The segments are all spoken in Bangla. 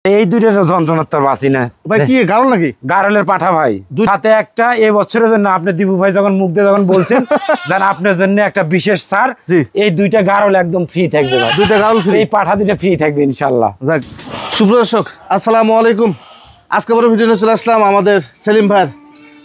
এই দুইটার যন্ত্রণার তো বাঁচি না ভাই। কি গারল নাকি? গারলের পাঠা ভাই, সাথে একটা এই বছরের জন্য আপনি দীপু ভাই যখন মুখ দিয়ে যখন বলছেন যেন আপনার জন্য একটা বিশেষ ছাড়, এই দুইটা গারল একদম ফ্রি থাকবে ভাই। দুইটা গারল ফ্রি, এই পাঠা দুইটা ফ্রি থাকবে ইনশাআল্লাহ। যাক, সুপ্রদর্শক আসসালামু আলাইকুম। আজকে বড় ভিডিও নিয়ে চলে আসলাম আমাদের সেলিম ভাইয়ের।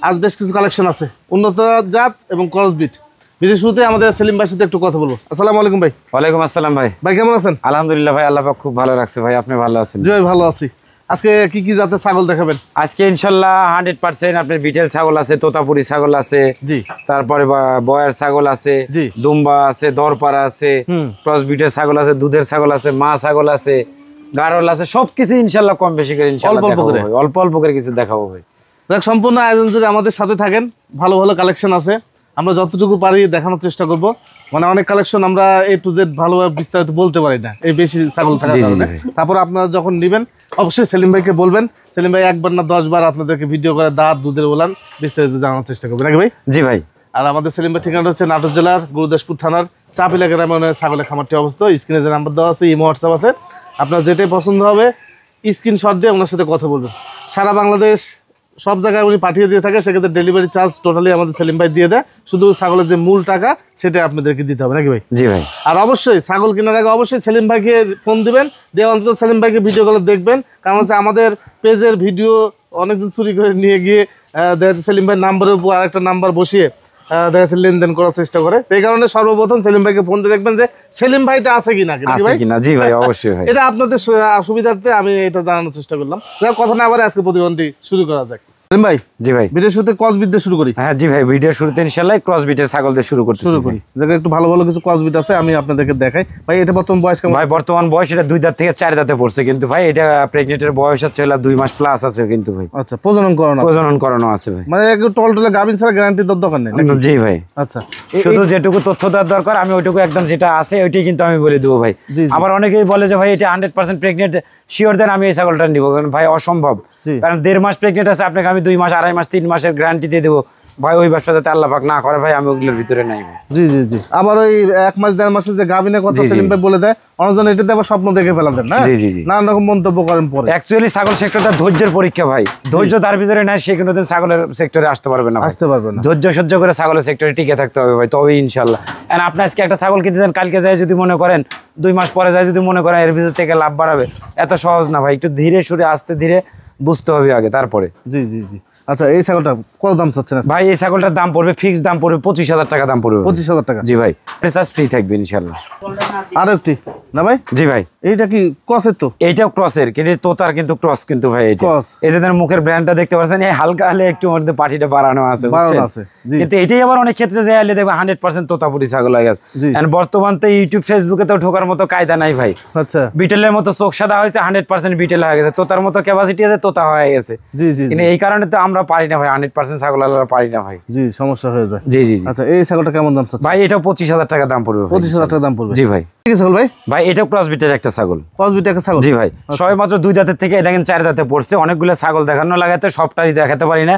আজ বেশ কিছু কালেকশন আছে উন্নত জাত এবং ক্রসবিট। ভিডিও শুরুতে আমাদের সেলিম ভাইয়ের সাথে একটু কথা বলবো। আসসালামু আলাইকুম ভাই। ওয়ালাইকুম আসসালাম ভাই। ভাই কেমন আছেন? আলহামদুলিল্লাহ ভাই, আল্লাহ পাক খুব ভালো রাখছে ভাই। আপনি ভালো আছেন? জি ভাই ভালো আছি। আজকে কি কি জাতের ছাগল দেখাবেন? আজকে ইনশাআল্লাহ 100% আপনার বিটেল ছাগল আছে, তোতাপুরি ছাগল আছে, জি, তারপরে বয়ার ছাগল আছে, জি, দুম্বা আছে, দরপাড়া আছে, ক্রসবিটের ছাগল আছে, দুধের ছাগল আছে, মা ছাগল আছে, গারল আছে, সবকিছু ইনশাআল্লাহ কম বেশি করে ইনশাআল্লাহ অল্প অল্প করে কিছু দেখাবো ভাই। দেখ, সম্পূর্ণ আয়োজন যদি আমাদের সাথে থাকেন, ভালো ভালো কালেকশন আছে, আমরা যতটুকু পারি দেখানোর চেষ্টা করব। মানে অনেক কালেকশন আমরা A to Z ভালোভাবে বিস্তারিত বলতে পারি না, এই বেশি ছাগল থাকার কারণে। তারপর আপনারা যখন নেবেন অবশ্যই সেলিম ভাইকে বলবেন, সেলিম ভাই একবার না 10 বার আপনাদেরকে ভিডিও করে দাঁত দুধের ওলান বিস্তারিত জানানোর চেষ্টা করবেন, নাকি ভাই? জি ভাই। আর আমাদের সেলিম ভাই ঠিকানা হচ্ছে নাটোর জেলার গুরুদাসপুর থানার চাপিলা গ্রামে ছাগলের খামারটি অবস্থিত। স্ক্রিনে যে নাম্বার দেওয়া আছে, ইমো হোয়াটসঅ্যাপ আছে, আপনার যেটাই পছন্দ হবে স্ক্রিনশট দিয়ে ওনার সাথে কথা বলবেন। সারা বাংলাদেশ সব জায়গায় উনি পাঠিয়ে দিয়ে থাকে, সেক্ষেত্রে ডেলিভারি চার্জ টোটালি আমাদের সেলিম ভাই দিয়ে দেয়। শুধু ছাগলের যে মূল টাকা সেটা আপনাদেরকে দিতে হবে, নাকি ভাই? জি ভাই। আর অবশ্যই ছাগল কেনার আগে অবশ্যই সেলিম ভাইকে ফোন দিবেন, দিয়ে অন্তত সেলিম ভাইকে ভিডিওগুলো দেখবেন। কারণ হচ্ছে আমাদের পেজের ভিডিও অনেকজন চুরি করে নিয়ে গিয়ে দেখা যাচ্ছে সেলিম ভাইয়ের নাম্বারের উপর আরেকটা নাম্বার বসিয়ে দেখা যাচ্ছে লেনদেন করার চেষ্টা করে। এই কারণে সর্বপ্রথম সেলিম ভাইকে ফোন দিয়ে দেখবেন যে সেলিম ভাইটা আছে কিনা। জি ভাই, অবশ্যই ভাই। এটা আপনাদের সুবিধার্থে আমি এটা জানানোর চেষ্টা করলাম। কথা না আবার আজকে প্রতিবন্ধী শুরু করা যাক। সেলিম ভাই, জি ভাই, ভিডিও শুরুতে ক্রসবিট দিয়ে শুরু করি। হ্যাঁ জি ভাই, ভিডিও শুরুতে ইনশাআল্লাহ ক্রসবিটের ছাগল দিয়ে শুরু করি। দেখো একটু ভালো ভালো কিছু ক্রসবিট আছে, আমি আপনাদেরকে দেখাই। ভাই এটা বর্তমান বয়স কেমন? ভাই বর্তমান বয়স এটা 2 দাঁত থেকে 4 দাঁতে পড়ছে, কিন্তু ভাই এটা প্রেগন্যান্টের বয়স হচ্ছে 2 মাস প্লাস আছে কিন্তু ভাই। আচ্ছা, প্রজনন করানো আছে ভাই। মানে একটু টলটলে গাবিন ছাড়া গ্যারান্টি দরকার নেই। জি ভাই। আচ্ছা, শুধু যেটুকু তথ্য দেওয়ার দরকার আমি ওইটুকু একদম যেটা আছে ওইটাই কিন্তু আমি বলে দেবো ভাই। আবার অনেকেই বলে যে ভাই এটা 100% প্রেগন্যান্ট শিওর দেন আমি এই ছাগলটা নিব, কারণ ভাই অসম্ভব। কারণ 1.5 মাস প্রেগন্যান্ট আছে, আপনাকে আমি 2 মাস 2.5 মাস 3 মাসের গ্যারান্টি দিয়ে দেবো ভাই। ওই ব্যবসা যাতে আল্লাহ পাক না করে ভাই, আমি ওগুলোর ভিতরে নাই ভাই। জি জি জি। আবার ওই 1 মাস 1.5 মাসের যে গাবিনের কথা সেলিম ভাই বলে দেয়, অনেকজন এটাতে আবার স্বপ্ন দেখে ফেলা দেন না। জি জি জি, নানান রকম মন্তব্য করেন পরে। অ্যাকচুয়ালি ছাগল সেক্টরটা ধৈর্যের পরীক্ষা ভাই। ধৈর্য তার ভিতরে নাই, সে কিন্তু ছাগলের সেক্টরে আসতে পারবে না। ধৈর্য সহ্য করে ছাগলের সেক্টরে টিকে থাকতে হবে ভাই, তবেই ইনশাআল্লাহ। এন্ড আপনি আজকে একটা ছাগল কিনতে যান, কালকে যায় যদি মনে করেন 2 মাস পরে যায় যদি মনে করেন এর ভিতর থেকে লাভ বাড়াবে, এত সহজ না ভাই। একটু ধীরে সুরে আস্তে ধীরে বুঝতে হবে আগে, তারপরে। জি জি জি। আচ্ছা, এই ছাগলটা কত দাম চাচ্ছেন ভাই? এই ছাগলটার দাম পড়বে, ফিক্স দাম পড়বে 25,000 টাকা দাম পড়বে। 25,000 টাকা? জি ভাই, প্রেসাস ফ্রি থাকবে ইনশাআল্লাহ। আর একটি না ভাই? জি ভাই। এইটা কি ক্রসের? তো এইটাও ক্রসের, কিন্তু তোতার কিন্তু ক্রস কিন্তু ভাই। এটা এই যে মুখের ব্র্যান্ডটা দেখতে পাচ্ছেন, এই হালকা হলে একটু মধ্যে পাটিটা বাড়ানো আছে, কিন্তু এটাই আবার অনেক ক্ষেত্রে যে আলে দেখবে 100% তোতাপুরি ছাগল হয়ে গেছে। এন্ড বর্তমান তো ইউটিউব ফেসবুকে তো ঢোকার মতো কায়দা নাই ভাই। আচ্ছা, বিটেলের মতো চোখ সাদা হয়েছে, 100% বিটেল হয়ে গেছে, তোতার মতো ক্যাপাসিটি আছে, তোতা হয়ে গেছে। জি জি। কিন্তু এই কারণে তো আমরা পারি না ভাই, 100% ছাগল আমরা পারি না ভাই। জি, সমস্যা হয়ে যায়। জি জি। আচ্ছা, এই ছাগলটা কেমন দাম চাচ্ছেন ভাই? এটাও 25,000 টাকা দাম পড়বে। 25,000 টাকা দাম পড়বে? জি ভাই। ঠিক আছে ভাই। ভাই এটাও ক্রসবিটের একটা ছাগল। ক্রসবিটের একটা ছাগল? জি ভাই। সবে মাত্র 2 দাঁতের থেকে দেখেন 4 দাঁতে পড়ছে। অনেকগুলো ছাগল দেখানো লাগাতে সবটাই দেখাতে পারি না।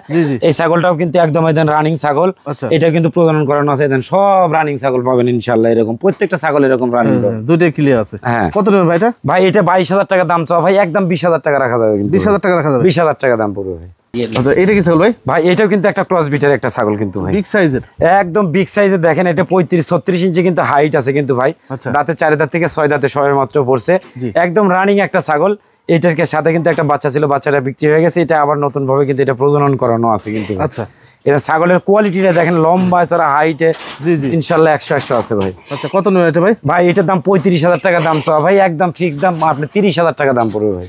এই ছাগলটাও কিন্তু একদম রানিং ছাগল। এটা কিন্তু প্রজনন করানো আছে, সব রানিং ছাগল পাবেন ইনশাআল্লাহ। এরকম প্রত্যেকটা ছাগল এরকম রানিং, দুটোই ক্লিয়ার আছে। হ্যাঁ। কত নেবেন ভাই এটা? ভাই এটা 22,000 টাকা দাম চাও ভাই, একদম 20,000 টাকা রাখা যাবে। 20,000 টাকা রাখা যাবে? 20,000 টাকা দাম পড়বে ভাই। আচ্ছা, এটা কি ছাগল ভাই? ভাই এটাও কিন্তু একটা ক্রসবিটের একটা ছাগল কিন্তু ভাই, বিগ সাইজের, একদম বিগ সাইজের। দেখেন এটা 35-36 ইঞ্চি কিন্তু হাইট আছে কিন্তু ভাই। দাঁতে 4 দাঁত থেকে 6 দাঁতে সবে মাত্র পড়ছে, একদম রানিং একটা ছাগল। এটার সাথে কিন্তু একটা বাচ্চা ছিল, বাচ্চাটা বিক্রি হয়ে গেছে। এটা আবার নতুন ভাবে কিন্তু এটা প্রজনন করানো আছে কিন্তু। আচ্ছা, এটা ছাগলের কোয়ালিটিটা দেখেন, লম্বা ছাড়া হাইটে জি জি ইনশাআল্লাহ 100 আছে ভাই। আচ্ছা, কত নেবেন এটা ভাই? ভাই এটার দাম 35,000 টাকা দাম চাওয়া ভাই, একদম ফিক্স দাম আপনি 30,000 টাকা দাম পড়বে ভাই।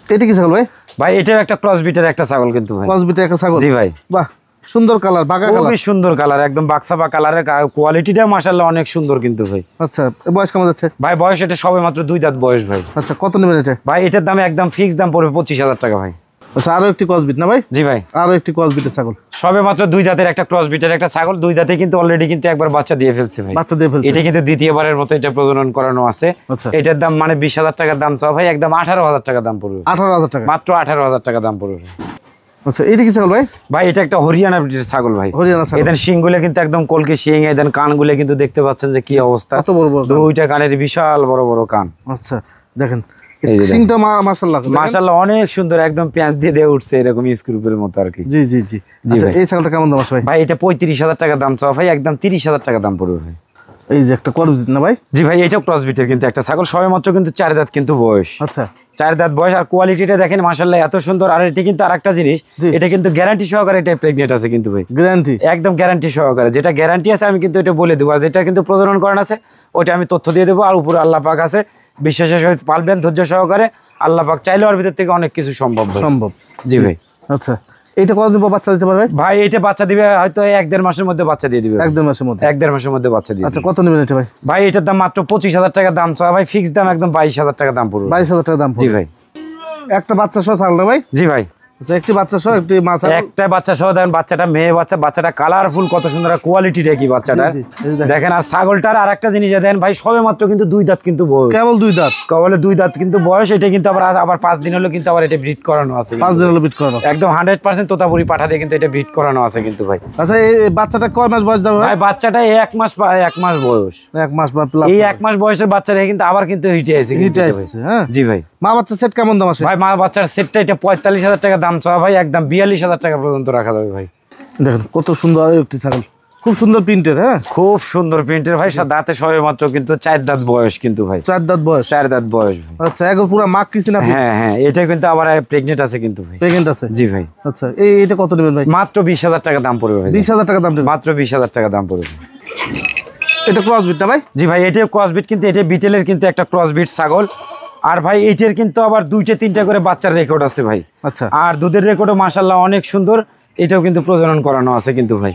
এটা কি ছাগল ভাই? ভাই এটাও একটা ক্রসবিটের একটা ছাগল কিন্তু ভাই। ক্রসবিটের একটা ছাগল? জি ভাই। বাহ, সুন্দর কালার, বাঁকা কালার, খুবই সুন্দর কালার, একদম বাক্সাবা কালারের। কোয়ালিটিটা মাশাআল্লাহ অনেক সুন্দর কিন্তু ভাই। আচ্ছা, বয়স কেমন যাচ্ছে ভাই? বয়স এটা সবে মাত্র 2 দাঁত বয়স ভাই। আচ্ছা, কত নেবেন এটা? ভাই এটার দাম একদম ফিক্স দাম পড়বে 25,000 টাকা ভাই। আচ্ছা, আরো একটি ক্রসবিট না ভাই? জি ভাই, আরো একটি ক্রসবিটের ছাগল। সবে মাত্র 2 দাঁতের একটা ক্রসবিটের একটা ছাগল। 2 দাঁতে কিন্তু অলরেডি কিন্তু একবার বাচ্চা দিয়ে ফেলছে ভাই। বাচ্চা দিয়ে ফেলছে? এটা কিন্তু দ্বিতীয়বারের মতো এটা প্রজনন করানো আছে। এটার দাম মানে 20,000 টাকা দাম চাও ভাই, একদম 18,000 টাকা দাম পড়বে। 18,000 টাকা? মাত্র 18,000 টাকা দাম পড়বে। আচ্ছা, এটা কি ছাগল ভাই? ভাই এটা একটা হরিয়ানা ব্রিডের ছাগল ভাই। হরিয়ানা ছাগল? এদের শিংগুলো কিন্তু একদম কলকে শিং, এদের কানগুলো কিন্তু দেখতে পাচ্ছেন যে কি অবস্থা, কত বড় বড় দুইটা কানের, বিশাল বড় বড় কান। আচ্ছা, দেখেন সিংটা মাশাআল্লাহ মাশাআল্লাহ অনেক সুন্দর, একদম পেঁয়াজ দিয়ে দিয়ে উঠছে এরকম স্ক্রুপের মতো আর কি। জি জি জি। আচ্ছা এই ছাগলটা কেমন দাম আছে ভাই? ভাই এটা 35,000 টাকা দাম চাও ভাই, একদম 30,000 টাকা দাম পড়বে ভাই। এই যে একটা ক্রসবিট না ভাই? জি ভাই এটাও ক্রসবিটের কিন্তু একটা ছাগল, সবেমাত্র কিন্তু 4 দাঁত কিন্তু বয়স। আচ্ছা 4 দাঁত বয়স, আর কোয়ালিটিটা দেখেন মাশাআল্লাহ এত সুন্দর। আর এটা কিন্তু আরেকটা জিনিস, এটা কিন্তু গ্যারান্টি সহকারে এটা প্রেগনেন্ট আছে কিন্তু ভাই, গ্যারান্টি একদম গ্যারান্টি সহকারে। যেটা গ্যারান্টি আছে আমি কিন্তু এটা বলে দেবো, আর যেটা কিন্তু প্রজনন করানো আছে ওইটা আমি তথ্য দিয়ে দেবো। আর উপরে আল্লাহ পাক আছে, বিশ্বাসের সহিত পালবেন ধৈর্য সহকারে, আল্লাহ পাক চাইলে ওর ভিতর থেকে অনেক কিছু সম্ভব সম্ভব। জি ভাই। আচ্ছা এটা কতদিন পর বাচ্চা দিতে পারবে ভাই? এটা বাচ্চা দিবে হয়তো 1-1.5 মাসের মধ্যে বাচ্চা দিয়ে দিবে। 1-1.5 মাসের মধ্যে? 1-1.5 মাসের মধ্যে বাচ্চা দিয়ে। আচ্ছা কত নেবেন এটা ভাই? ভাই এটার দাম মাত্র 25,000 টাকা দাম চাওয়া ভাই, ফিক্স দাম একদম 22,000 টাকা দাম পড়বে। 22,000 টাকা দাম পড়বে? জি ভাই। একটা বাচ্চা সহ ছাগলটা ভাই? জি ভাই। আচ্ছা একটি বাচ্চা সহ একটি মা ছাগল? একটা বাচ্চা সহ দেখেন, বাচ্চাটা মেয়ে বাচ্চা, বাচ্চাটা কালারফুল, কত সুন্দর কোয়ালিটিটা কি বাচ্চাটা দেখেন। আর ছাগলটার আরেকটা জিনিস দেখেন ভাই, সবেমাত্র কিন্তু 2 দাঁত কিন্তু বয়স, কেবল 2 দাঁত, কেবল 2 দাঁত কিন্তু বয়স। এটা কিন্তু আবার 5 দিন হলো কিন্তু আবার এটা ব্রিড করানো আছে। 5 দিন হলো ব্রিড করানো আছে একদম 100% তোতাপুরি পাঠা দিয়ে কিন্তু এটা ব্রিড করানো আছে কিন্তু ভাই। আচ্ছা এই বাচ্চাটা কয় মাস বয়স যাবে ভাই? বাচ্চাটা 1 মাস বয়স, 1 মাস বা প্লাস। এই 1 মাস বয়সের বাচ্চাটা কিন্তু আবার কিন্তু হিটে আছে। হ্যাঁ জি ভাই। মা বাচ্চা সেট কেমন দাম আছে ভাই? মা বাচ্চার সেটটা এটা 45,000 টাকা দাম চাওয়া ভাই, একদম 42,000 টাকা পর্যন্ত রাখা যাবে ভাই। দেখেন কত সুন্দর একটি ছাগল, খুব সুন্দর প্রিন্টের। হ্যাঁ খুব সুন্দর প্রিন্টের ভাই, দাঁতে সবে মাত্র কিন্তু 4 দাঁত বয়স কিন্তু ভাই। 4 দাঁত বয়স? 4 দাঁত বয়স। আচ্ছা একবার পুরো মাক কিছি না? হ্যাঁ হ্যাঁ, এটা কিন্তু আবার প্রেগনেন্ট আছে কিন্তু ভাই। প্রেগনেন্ট আছে? জি ভাই। আচ্ছা এটা কত নেবেন ভাই? মাত্র 20,000 টাকা দাম পড়বে ভাই। 20,000 টাকা দাম? মাত্র 20,000 টাকা দাম পড়বে। এটা ক্রসবিট না ভাই? জি ভাই এটাও ক্রসবিট, কিন্তু এটা বিটেলের কিন্তু একটা ক্রসবিট ছাগল। আর ভাই এইটার কিন্তু আবার 2-3টা করে বাচ্চার রেকর্ড আছে ভাই। আচ্ছা। আর দুধের রেকর্ডও মাশাআল্লাহ অনেক সুন্দর, এটাও কিন্তু প্রজনন করানো আছে কিন্তু ভাই।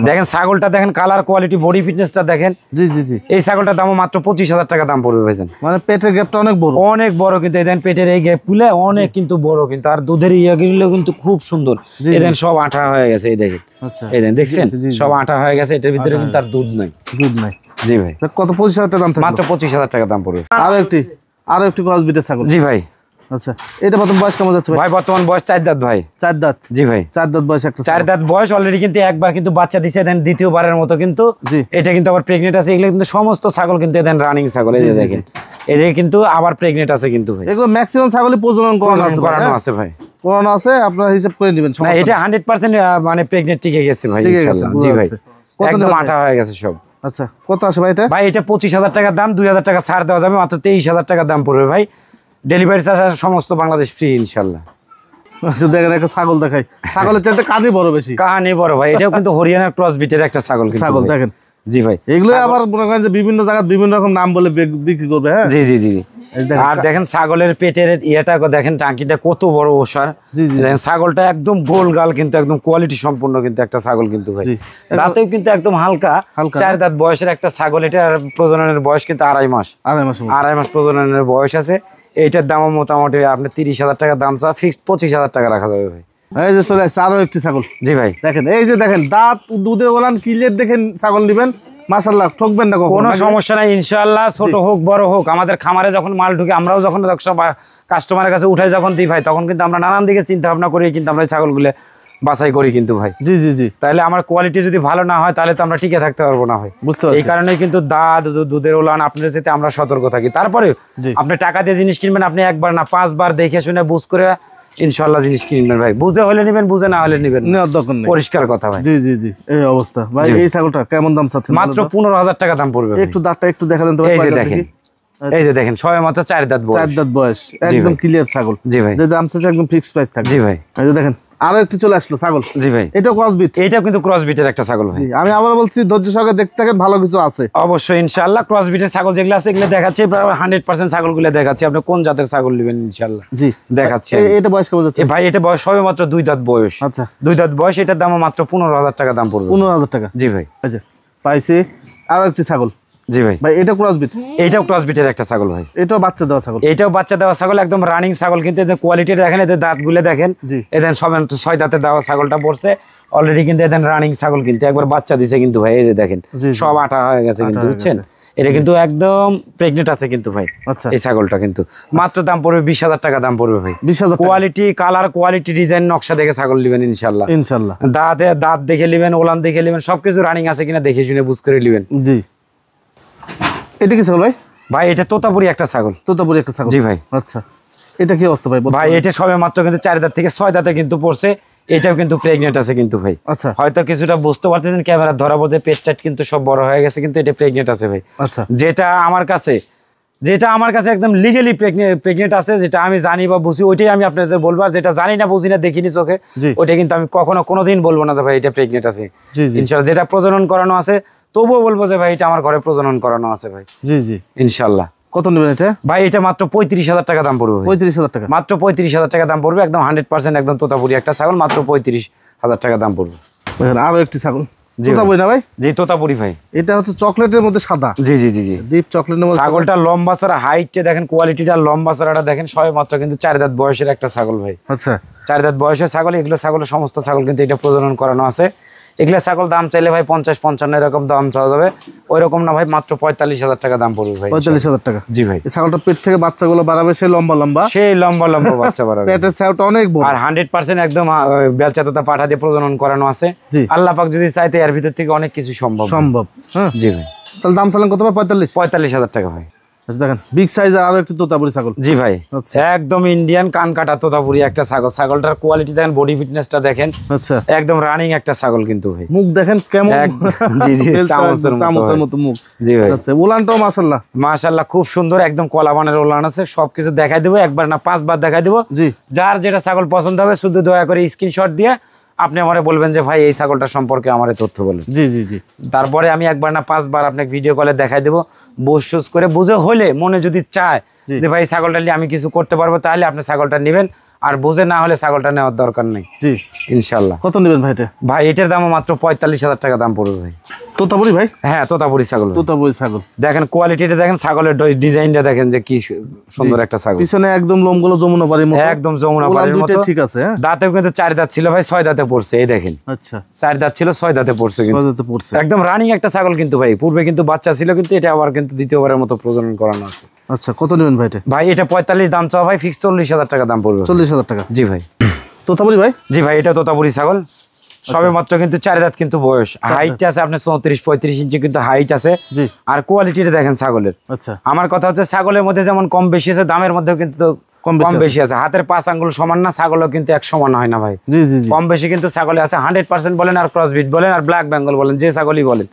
দেখেন ছাগলটা দেখেন, কালার কোয়ালিটি, বডি ফিটনেসটা দেখেন। জি জি জি। এই ছাগলটার দাম মাত্র 25,000 টাকা দাম পড়বে ভাইজান। মানে পেটের গ্যাপটা অনেক বড়? অনেক বড় কিন্তু এই দেন, পেটের এই গ্যাপ গুলো অনেক কিন্তু বড় কিন্তু। আর দুধের ইয়েগুলো কিন্তু খুব সুন্দর, এই দেন সব আঠা হয়ে গেছে, এই দেখেন। আচ্ছা এই দেন দেখছেন সব আঠা হয়ে গেছে, এটার ভিতরে কিন্তু আর দুধ নাই। দুধ নাই? জি ভাই। কত? 25,000 টাকা দাম থাকবে? মাত্র 25,000 টাকা দাম পড়বে। আরো একটি ক্রসবিটের ছাগল? জি ভাই। আচ্ছা এটা বর্তমান বয়স কেমন যাচ্ছে ভাই? বর্তমান বয়স 4 দাঁত ভাই। 4 দাঁত? জি ভাই 4 দাঁত বয়স একটা 4 দাঁত বয়স অলরেডি কিন্তু একবার কিন্তু বাচ্চা দিছে, দেন দ্বিতীয়বারের মতো কিন্তু এটা কিন্তু আবার প্রেগনেন্ট আছে। এগুলো কিন্তু সমস্ত ছাগল কিন্তু দেন রানিং ছাগল, এই যে দেখেন এদের কিন্তু আবার প্রেগনেন্ট আছে কিন্তু ভাই। এগুলো ম্যাক্সিমাম ছাগলই প্রজনন করানো আছে ভাই। করানো আছে, আপনারা হিসাব করে নেবেন। না এটা 100% মানে প্রেগনেন্ট টিকে গেছে ভাই ইনশাআল্লাহ। জি ভাই একদম আঠা হয়ে গেছে সব। আচ্ছা কত আসে ভাই এটা? ভাই এটা 25,000 টাকা দাম, 2,000 টাকা ছাড় দেওয়া যাবে, মাত্র 23,000 টাকা দাম পড়বে ভাই। ডেলিভারি চার্জ সমস্ত বাংলাদেশ ফ্রি ইনশাআল্লাহ। আচ্ছা দেখেন একটা ছাগল দেখাই, ছাগলের চাইতে কানে বড় বেশি। কানে বড় ভাই, এটাও কিন্তু হরিয়ানার ক্রস বিটের একটা ছাগল দেখেন। জি ভাই এগুলো আবার মনে করেন যে বিভিন্ন জায়গায় বিভিন্ন রকম নাম বলে বিক্রি করবে। হ্যাঁ জি জি জি। আর দেখেন ছাগলের পেটের ইয়েটা দেখেন, টাঙ্কিটা কত বড় ওসার। দেখেন ছাগলটা একদম গোল গাল, কিন্তু একদম কোয়ালিটি সম্পূর্ণ কিন্তু একটা ছাগল কিন্তু ভাই। দাঁতেও কিন্তু একদম হালকা, 4 দাঁত বয়সের একটা ছাগল। এটার প্রজননের বয়স কিন্তু 2.5 মাস। 2.5 মাস প্রজননের বয়স আছে। এইটার দাম মোটামুটি আপনি 30,000 টাকা দাম চা, ফিক্সড 25,000 টাকা রাখা যাবে ভাই। এই যে চলে আসছে আরো একটি ছাগল। জি ভাই দেখেন, এই যে দেখেন দাঁত দুধের ওলান ক্লিয়ার দেখেন, ছাগল নিবেন মাশাআল্লাহ, ঠকবেন না কখনো, কোনো সমস্যা নাই ইনশাআল্লাহ। ছোট হোক বড় হোক, আমাদের খামারে যখন মাল ঢুকে আমরাও যখন কাস্টমারের কাছে উঠাই যখন দিই ভাই, তখন কিন্তু আমরা নানান দিকে চিন্তা ভাবনা করি কিন্তু আমরা ছাগলগুলো বাছাই করি কিন্তু ভাই। জি জি জি। তাহলে আমার কোয়ালিটি যদি ভালো না হয় তাহলে তো আমরা টিকে থাকতে পারবো না হয়। বুঝতে পারছি। এই কারণে কিন্তু দুধের ওলান আপনার যেতে আমরা সতর্ক থাকি। তারপরে আপনি টাকা দিয়ে জিনিস কিনবেন, আপনি একবার না 5 বার দেখে শুনে বুঝ করে ইনশাআল্লাহ জিনিস কিনবেন ভাই। বুঝে হলে নেবেন, বুঝে না হলে নেবেন না, পরিষ্কার কথা ভাই। জি জি জি। এই অবস্থা ভাই। এই ছাগলটা কেমন দাম চাচ্ছেন? মাত্র 15,000 টাকা দাম পড়বে। একটু দাঁতটা একটু দেখা দেন তো। এই যে দেখেন, এই যে দেখেন সবে মাত্র 4 দাঁত বয়স। 4 দাঁত বয়স, একদম ক্লিয়ার ছাগল। জি ভাই। যে দাম চাচ্ছে একদম ফিক্সড প্রাইস থাকবে। জি ভাই। এই যে দেখেন আরো একটু চলে আসলো ছাগল। জি ভাই। এটাও ক্রসবিট? এটাও কিন্তু ক্রসবিটের একটা ছাগল ভাই। আমি আবার বলছি ধৈর্য সহকারে দেখতে থাকেন, ভালো কিছু আছে অবশ্যই ইনশাআল্লাহ। ক্রসবিটের ছাগল যেগুলো আছে এগুলো দেখাচ্ছি, 100% ছাগলগুলো দেখাচ্ছি। আপনি কোন জাতের ছাগল নেবেন ইনশাআল্লাহ জি দেখাচ্ছি। এটা বয়স কেমন যাচ্ছে ভাই? এটা বয়স সবে মাত্র 2 দাঁত বয়স। আচ্ছা 2 দাঁত বয়স, এটার দাম মাত্র 15,000 টাকা দাম পড়বে। 15,000 টাকা? জি ভাই। আচ্ছা পাইছি আরো একটি ছাগল। জি ভাই। ভাই এটা ক্রসবিট? এটাও ক্রসবিটের একটা ছাগল ভাই। এটাও বাচ্চা দেওয়া ছাগল? এটাও বাচ্চা দেওয়া ছাগল, একদম রানিং ছাগল কিন্তু। এদের কোয়ালিটি দেখেন, এদের দাঁতগুলো দেখেন। এদের সবে 6 দাঁতে দেওয়া ছাগলটা পড়ছে অলরেডি কিন্তু। এদের রানিং ছাগল কিন্তু, একবার বাচ্চা দিছে কিন্তু ভাই। এই যে দেখেন সব আঠা হয়ে গেছে কিন্তু, বুঝছেন? এটা কিন্তু একদম প্রেগনেন্ট আছে কিন্তু ভাই। আচ্ছা এই ছাগলটা কিন্তু মাত্র দাম পড়বে 20,000 টাকা দাম পড়বে ভাই। 20,000? কোয়ালিটি, কালার, কোয়ালিটি, ডিজাইন, নকশা দেখে ছাগল নেবেন ইনশাআল্লাহ। ইনশাআল্লাহ। দাঁত দেখে নেবেন, ওলান দেখে নেবেন, সবকিছু রানিং আছে কিনা দেখে শুনে বুঝ করে নেবেন। জি। এটা কি ছাগল ভাই? ভাই এটা তোতাপুরি একটা ছাগল। তোতাপুরি একটা ছাগল, জি ভাই। আচ্ছা এটা কি অবস্থা ভাই? ভাই এটা সবে মাত্র কিন্তু 4 দাঁত থেকে 6 দাঁতে কিন্তু পড়ছে, এটাও কিন্তু প্রেগনেন্ট আছে কিন্তু ভাই। আচ্ছা হয়তো কিছুটা বুঝতে পারতেছেন ক্যামেরা ধরা বোঝে, পেট টাট কিন্তু সব বড় হয়ে গেছে, কিন্তু এটা প্রেগনেন্ট আছে ভাই। আচ্ছা যেটা আমার কাছে একদম লিগেলি প্রেগনেন্ট আছে, যেটা আমি জানি বা বুঝি ওইটাই আমি আপনাদের বলবো, আর যেটা জানি না বুঝি না দেখিনি চোখে ওইটা কিন্তু আমি কোনোদিন বলবো না যে ভাই এটা প্রেগনেন্ট আছে। ইনশাআল্লাহ যেটা প্রজনন করানো আছে তবুও বলবো যে ভাই এটা আমার ঘরে প্রজনন করানো আছে ভাই। জি জি ইনশাআল্লাহ। কত নেবেন এটা? ভাই এটা মাত্র 35,000 টাকা দাম পড়বে। 35,000 টাকা? মাত্র 35,000 টাকা দাম পড়বে, একদম 100% একদম তোতাপুরি একটা ছাগল, মাত্র 35,000 টাকা দাম পড়বে। আরো একটি ছাগল তোতাপুরি না ভাই? জি তোতাপুরি ভাই। এটা হচ্ছে চকলেটের মধ্যে সাদা। জি জি জি জি ডিপ চকলেটের মধ্যে। ছাগলটা লম্বা চড়া, হাইটটা দেখেন, কোয়ালিটিটা, লম্বা চড়াটা দেখেন, সবে মাত্র কিন্তু 4 দাঁত বয়সের একটা ছাগল ভাই। আচ্ছা 4 দাঁত বয়সের ছাগল। এগুলো ছাগলের সমস্ত ছাগল কিন্তু এটা প্রজনন করানো আছে। এগুলো ছাগল দাম চাইলে ভাই 50-55 এরকম দাম চাওয়া যাবে, ওই রকম না ভাই, মাত্র 45,000 টাকা দাম পড়বে ভাই। 45,000 টাকা? জি ভাই। এই ছাগলটা পেট থেকে বাচ্চাগুলো বাড়াবে, সেই লম্বা লম্বা, সেই লম্বা লম্বা বাচ্চা বাড়াবে। পেটের ছাউটা অনেক বড়, আর 100% একদম বেলচা তোতা পাঠা দিয়ে প্রজনন করানো আছে। আল্লাহ পাক যদি চাইতে এর ভিতর থেকে অনেক কিছু সম্ভব। হ্যাঁ জি ভাই। তাহলে দাম চালান কত ভাই? 45,000 টাকা ভাই। দেখেন বিগ সাইজ আরো একটু তোতাপুরি ছাগল। জি ভাই একদম ইন্ডিয়ান কান কাটা তোতাপুরি একটা ছাগল। ছাগলটার কোয়ালিটি দেখেন, বডি ফিটনেসটা দেখেন, আচ্ছা একদম রানিং একটা ছাগল কিন্তু ভাই। মুখ দেখেন কেমন, জি জি চামচের মতো মুখ। জি ভাই। আচ্ছা উলানটাও মাশাআল্লাহ মাশাআল্লাহ খুব সুন্দর, একদম কলাবানের উলান আছে। সবকিছু দেখাই দেবো, একবার না 5 বার দেখাই দেবো। জি যার যেটা ছাগল পছন্দ হবে শুধু দয়া করে স্ক্রিনশট দিয়ে আপনি আমারে বলবেন যে ভাই এই ছাগলটা সম্পর্কে আমারে তথ্য বলেন। জি জি জি তারপরে আমি একবার না 5 বার আপনাকে ভিডিও কলে দেখাই দেবো, বুঝ করে বুঝে হলে মনে যদি চায় যে ভাই ছাগলটা নিয়ে আমি কিছু করতে পারবো, তাহলে আপনি ছাগলটা নেবেন, আর বুঝে না হলে ছাগলটা নেওয়ার দরকার নেই। জি ইনশাল্লাহ। কত নেবেন ভাই এটা? ভাই এটার দাম মাত্র 45,000 টাকা দাম পড়বে ভাই। তোতাপুরি ভাই? হ্যাঁ তোতাপুরি ছাগল। তোতাপুরি ছাগল দেখেন, কোয়ালিটিটা দেখেন, ছাগলের ডিজাইনটা দেখেন যে কি সুন্দর একটা ছাগল। পিছনে একদম লোমগুলো যমুনা পাড়ির মতো, একদম যমুনা পাড়ির মতো। ঠিক আছে। দাঁতেও কিন্তু 4 দাঁত ছিল ভাই, 6 দাঁতে পড়ছে, এই দেখেন। আচ্ছা 4 দাঁত ছিল, 6 দাঁতে পড়ছে, 6 দাঁতে পড়ছে, একদম রানিং একটা ছাগল কিন্তু ভাই। পূর্বে কিন্তু বাচ্চা ছিল, কিন্তু এটা আবার কিন্তু দ্বিতীয়বারের মতো প্রজনন করানো আছে। আচ্ছা কত নেবেন ভাই এটা? ভাই এটা 45 দাম চাও ভাই, ফিক্স 40,000 টাকা দাম পড়বে। 40,000 টাকা? জি ভাই। তোতাপুরি ভাই? জি ভাই এটা তোতাপুরি ছাগল, সবে মাত্র কিন্তু 4 দাঁত কিন্তু বয়স। হাইট আছে আপনার 34-35 ইঞ্চি কিন্তু হাইট আছে। আর কোয়ালিটিটা দেখেন ছাগলের। আচ্ছা আমার কথা হচ্ছে ছাগলের মধ্যে যেমন কম বেশি আছে, দামের মধ্যেও কিন্তু কম বেশি আছে। হাতের 5 আঙ্গুল সমান না, ছাগলও কিন্তু এক সমান হয় না ভাই। জি জি কম বেশি কিন্তু ছাগলে আছে। 100% বলেন আর ক্রসবিট বলেন আর ব্ল্যাক বেঙ্গল বলেন, যে ছাগলই বলেন,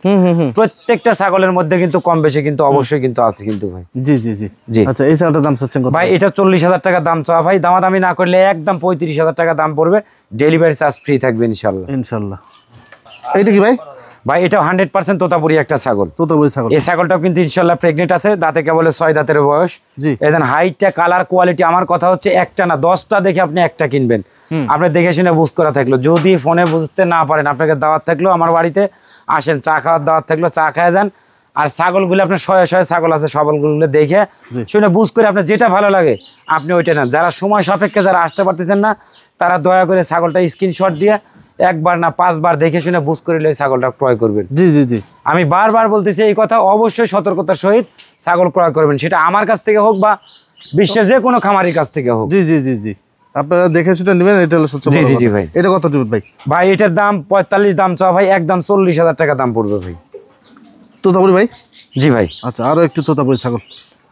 প্রত্যেকটা ছাগলের মধ্যে কিন্তু কম বেশি কিন্তু অবশ্যই কিন্তু আছে কিন্তু ভাই। জি জি জি জি। আচ্ছা এই ছাগলটার দাম চাচ্ছেন কত ভাই? এটা 40,000 টাকা দাম চাওয়া ভাই। দামাদামি না করলে একদম 35,000 টাকা দাম পড়বে, ডেলিভারি চার্জ ফ্রি থাকবে ইনশাআল্লাহ। ইনশাআল্লাহ। এইটা কি ভাই? ভাই এটা 100% তোতাপুরি একটা ছাগল। তোতাপুরি ছাগল। এই ছাগলটাও কিন্তু ইনশাআল্লাহ প্রেগনেন্ট আছে, দাঁতে কেবল 6 দাঁতের বয়স। জি এদের হাইটটা, কালার, কোয়ালিটি, আমার কথা হচ্ছে একটা না 10টা দেখে আপনি একটা কিনবেন। আপনি দেখে শুনে বুঝ করা থাকলো, যদি ফোনে বুঝতে না পারেন আপনাকে দাওয়াত থাকলো আমার বাড়িতে আসেন, চা খাওয়ার দাওয়াত থাকলো, চা খায় যান। আর ছাগলগুলো আপনার 100 ছাগল আছে, সবলগুলো দেখে শুনে বুঝ করে আপনার যেটা ভালো লাগে আপনি ওইটা নেন। যারা সময় সাপেক্ষে যারা আসতে পারতেছেন না, তারা দয়া করে ছাগলটা স্ক্রিনশট দিয়ে একবার না 5 বার দেখে শুনে বুঝ করে ছাগলটা ক্রয় করবেন। জি জি জি আমি বারবার বলতেছি এই কথা, অবশ্যই সতর্কতার সহিত ছাগল ক্রয় করবেন, সেটা আমার কাছ থেকে হোক বা বিশ্বের যে কোনো খামারির কাছ থেকে হোক। জি জি জি জি আপনারা দেখে শুনে নেবেন, এটা হলো সবচেয়ে বড় কথা। জি জি ভাই। এটা কত দিবেন ভাই? ভাই এটার দাম 45 দাম চাও ভাই, একদম 40,000 টাকা দাম পড়বে ভাই। তোতাপুরি ভাই? জি ভাই। আচ্ছা আরো একটু তোতাপুরি ছাগল।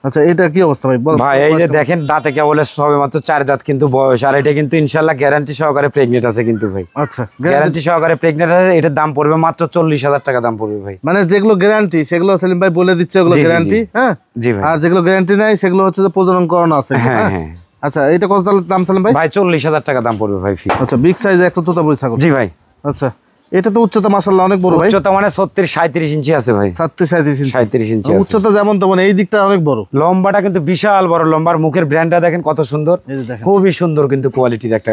আচ্ছা এটা কি অবস্থা ভাই? ভাই এই যে দেখেন, দাঁতে কেবল সবে মাত্র 4 দাঁত কিন্তু বয়স, আর এটা কিন্তু ইনশাআল্লাহ গ্যারান্টি সহকারে প্রেগনেন্ট আছে কিন্তু ভাই। আচ্ছা গ্যারান্টি সহকারে প্রেগনেন্ট আছে, এটার দাম পড়বে মাত্র 40,000 টাকা দাম পড়বে ভাই। মানে যেগুলো গ্যারান্টি সেগুলো সেলিম ভাই বলে দিচ্ছে, ওগুলো গ্যারান্টি। হ্যাঁ জি ভাই। আর যেগুলো গ্যারান্টি নাই সেগুলো হচ্ছে যে প্রজনন করানো আছে। হ্যাঁ হ্যাঁ। আচ্ছা এটা কত দাম চালেন ভাই? ভাই 40,000 টাকা দাম পড়বে ভাই। আচ্ছা বিগ সাইজ একটা তোতাপুরি ছাগল। জি ভাই। আচ্ছা এটা তো উচ্চতা মাশাআল্লাহ অনেক বড় ভাই। উচ্চতা মানে 37-37 ইঞ্চি আছে ভাই। 37-37 ইঞ্চি আছে। উচ্চতা যেমন তেমন এই দিকটা অনেক বড়। লম্বাটা কিন্তু বিশাল বড় লম্বার, মুখের ব্র্যান্ডটা দেখেন কত সুন্দর, খুবই সুন্দর কিন্তু কোয়ালিটির একটা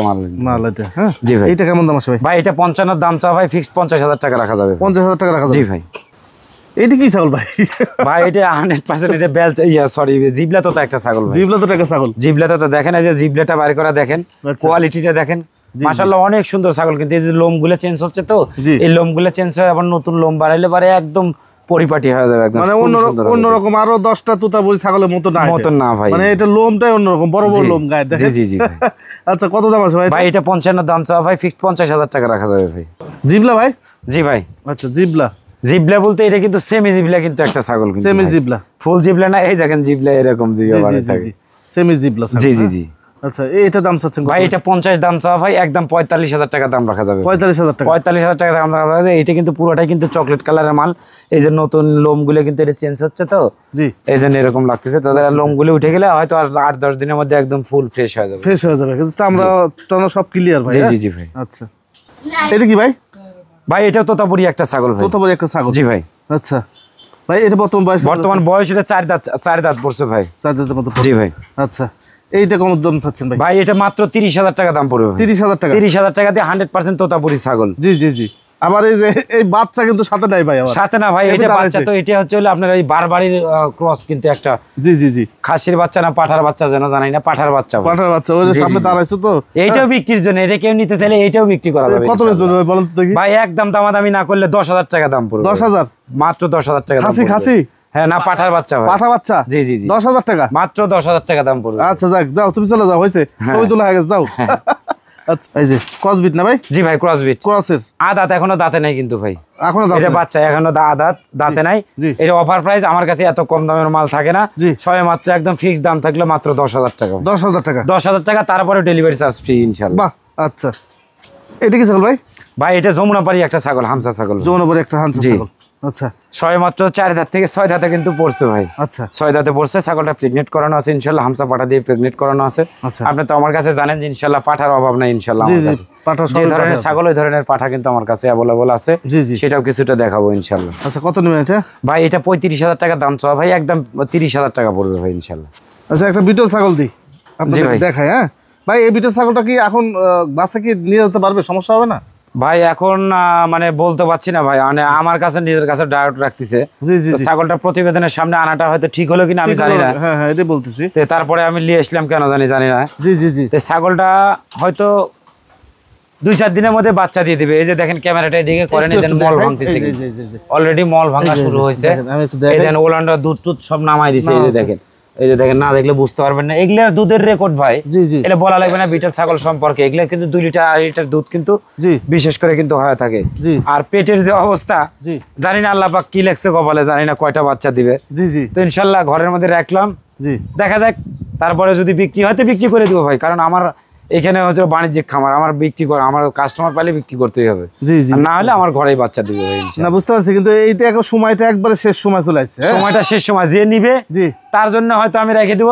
মাল এটা। হ্যাঁ জি ভাই। এটা কেমন দাম আছে ভাই? ভাই এটা 55 দাম চা ভাই, ফিক্সড 50,000 টাকা রাখা যাবে। 50,000 টাকা রাখা যাবে? জি ভাই। এইটা কি ছাগল ভাই? ভাই এটা 100% এটা বেলচা সরি জিবলা তোতা একটা ছাগল। জিবলা তোতা একটা ছাগল। জিবলা তোতা দেখেন, এই যে জিবলাটা বাইরে করা দেখেন, কোয়ালিটিটা দেখেন মাশাআল্লাহ অনেক সুন্দর ছাগল। কিন্তু এই যে লোমগুলো চেঞ্জ হচ্ছে, তো এই লোমগুলো চেঞ্জ হয়, আবার নতুন লোম বাড়াইলে পারে একদম পরিপাটি হয়ে যাবে একদম। মানে অন্যরকম আরো 10টা তোতাপুরি ছাগলের মতো না ভাই, মানে এটা লোমটাই অন্যরকম, বড় বড় লোম গায়ে দেখেন। জি জি জি। আচ্ছা কত দাম আছে ভাই? ভাই এটা 55 দাম চাওয়া ভাই, ফিক্সড 50,000 টাকা রাখা যাবে ভাই। জিবলা ভাই? জি ভাই। আচ্ছা জিবলা। জিবলা বলতে এটা কিন্তু সেমি জিবলা কিন্তু একটা ছাগল, কিন্তু সেমি জিবলা, ফুল জিবলা না। এই দেখেন জিবলা এরকম জিবলা থাকে, সেমি জিবলা। জি জি জি। আচ্ছা এটা দাম চাচ্ছেন ভাই? এটা 50 দাম চাওয়া ভাই, একদম 45,000 টাকা দাম রাখা যাবে। 45,000 টাকা? 45,000 টাকা দাম রাখা যাবে। এটা কিন্তু পুরোটাই কিন্তু চকলেট কালারের মাল। এই যে নতুন লোমগুলো কিন্তু এটা চেঞ্জ হচ্ছে, তো জি এই জন্য এরকম লাগতেছে। তাদের লোমগুলো উঠে গেলে হয়তো আর 8-10 দিনের মধ্যে একদম ফুল ফ্রেশ হয়ে যাবে। ফ্রেশ হয়ে যাবে, কিন্তু চামড়া টামড়া সব ক্লিয়ার ভাই? জি জি জি ভাই। আচ্ছা এটা কি ভাই? ভাই এটাও তোতাপুরি একটা ছাগল ভাই। তোতাপুরি একটা ছাগল? জি ভাই। আচ্ছা ভাই এটা বর্তমান বয়স এটা 4 দাঁত পড়ছে ভাই। 4 দাঁতের মতো? জি ভাই। আচ্ছা এইটা কত দাম চাচ্ছেন ভাই? ভাই এটা মাত্র 30,000 টাকা দাম পড়বে। 30,000 টাকা? 30,000 টাকা দিয়ে 100% তোতাপুরি ছাগল। জি জি জি। আবার এই যে এই বাচ্চা কিন্তু সাথে নাই ভাই? আমার সাথে না ভাই, এটা বাচ্চা তো। এটা হচ্ছে হলো আপনার এই বারবারির ক্রস কিন্তু একটা। জি জি জি। খাসির বাচ্চা না পাঠার বাচ্চা যেন জানি না, পাঠার বাচ্চা। পাঠার বাচ্চা ওই যে সামনে দাঁড়াইছে তো। এইটাও বিক্রির জন্য, এটা কেউ নিতে চাইলে এইটাও বিক্রি করা যাবে। কত বেচবেন ভাই বলেন তো দেখি? ভাই একদম দামাদামি না করলে 10,000 টাকা দাম পড়বে। 10,000? মাত্র 10,000 টাকা। খাসি? খাসি? হ্যাঁ না, পাঠার বাচ্চা ভাই। পাঠা বাচ্চা? জি জি জি। 10,000 টাকা? মাত্র 10,000 টাকা দাম পড়বে। আচ্ছা যাক, যাও তুমি চলে যাও, হয়েছে ছবি তোলা হয়ে গেছে, যাও। আচ্ছা এই যে ক্রসবিট না ভাই? জি ভাই ক্রসবিট। ক্রসের আদাত এখনো দাঁতে নাই কিন্তু ভাই। এখনো এটা বাচ্চা এখনো দাঁতে নাই। এটা অফার প্রাইস, আমার কাছে এত কম দামের মাল থাকে না। সবে মাত্র একদম ফিক্স দাম থাকলে মাত্র 10,000 টাকা। 10,000 টাকা? 10,000 টাকা, তারপরে ডেলিভারি চার্জ ফ্রি ইনশাআল্লাহ। বাহ আচ্ছা। এটা কি ছাগল ভাই? ভাই এটা যমুনাপাড়ি একটা ছাগল, হামসা ছাগল। যমুনাপাড়ি একটা হামসা ছাগল? আচ্ছা সবে মাত্র 4 দাঁত থেকে 6 দাঁতে কিন্তু পড়ছে ভাই। আচ্ছা 6 দাঁতে পড়ছে। ছাগলটা প্রেগনেন্ট করানো আছে ইনশাআল্লাহ, হামসা পাঠা দিয়ে প্রেগনেন্ট করানো আছে। আচ্ছা আপনি তো আমার কাছে জানেন যে ইনশাআল্লাহ পাঠার অভাব নাই ইনশাআল্লাহ। জি জি, পাঠা সব যে ধরনের ছাগল ওই ধরনের পাঠা কিন্তু আমার কাছে अवेलेबल আছে। জি জি, সেটাও কিছুটা দেখাবো ইনশাআল্লাহ। আচ্ছা কত নেবেন এটা? ভাই এটা 35,000 টাকা দাম চাওয়া ভাই, একদম 30,000 টাকা পড়বে ভাই ইনশাআল্লাহ। আচ্ছা একটা বিটল ছাগল দিই আপনাদের দেখাই। হ্যাঁ ভাই এই বিটল ছাগলটা কি এখন বাসে কি নিয়ে যেতে পারবে? সমস্যা হবে না ভাই? এখন মানে বলতে পারছি না ভাই, মানে আমার কাছে নিজের কাছে ডাউট রাখতেছে। ছাগলটা প্রতিবেদনের সামনে আনাটা হয়তো ঠিক হলো কিনা আমি জানি না। হ্যাঁ হ্যাঁ এটাই বলতেছি। তারপরে আমি নিয়ে আসলাম কেন জানি না। জি জি জি। ছাগলটা হয়তো 2-4 দিনের মধ্যে বাচ্চা দিয়ে দিবে। এই যে দেখেন ক্যামেরাটা এদিকে করেন, এই দেন মল ভাঙতেছে, অলরেডি মল ভাঙা শুরু হয়েছে। এই দেন ওলান্ডা দুধ টুধ সব নামাই দিছে। এই যে দেখেন, এই যে দেখেন, না দেখলে বুঝতে পারবেন না। এগুলা দুধের রেকর্ড ভাই, এটা বলা লাগবে না বিটল ছাগল সম্পর্কে। এগুলা কিন্তু 2 লিটার 2.5 লিটার দুধ কিন্তু বিশেষ করে কিন্তু হয়ে থাকে। আর পেটের যে অবস্থা জানি না, আল্লাহ পাক কি লেখছে কপালে, জানি না কয়টা বাচ্চা দিবে। তো ইনশাল্লাহ ঘরের মধ্যে রাখলাম, দেখা যাক। তারপরে যদি বিক্রি হয় তো বিক্রি করে দিব ভাই, কারণ আমার এখানে হচ্ছে বাণিজ্যিক খামার, আমার বিক্রি করা, আমার কাস্টমার পাইলে বিক্রি করতেই হবে। না হলে আমার ঘরেই বাচ্চা দিবে ভাই। না বুঝতে পারছি, কিন্তু এইটা এখন সময়টা একবারে শেষ সময় চলে আসছে। সময়টা শেষ সময়, যে নিবে তার জন্য হয়তো আমি রেখে দিব।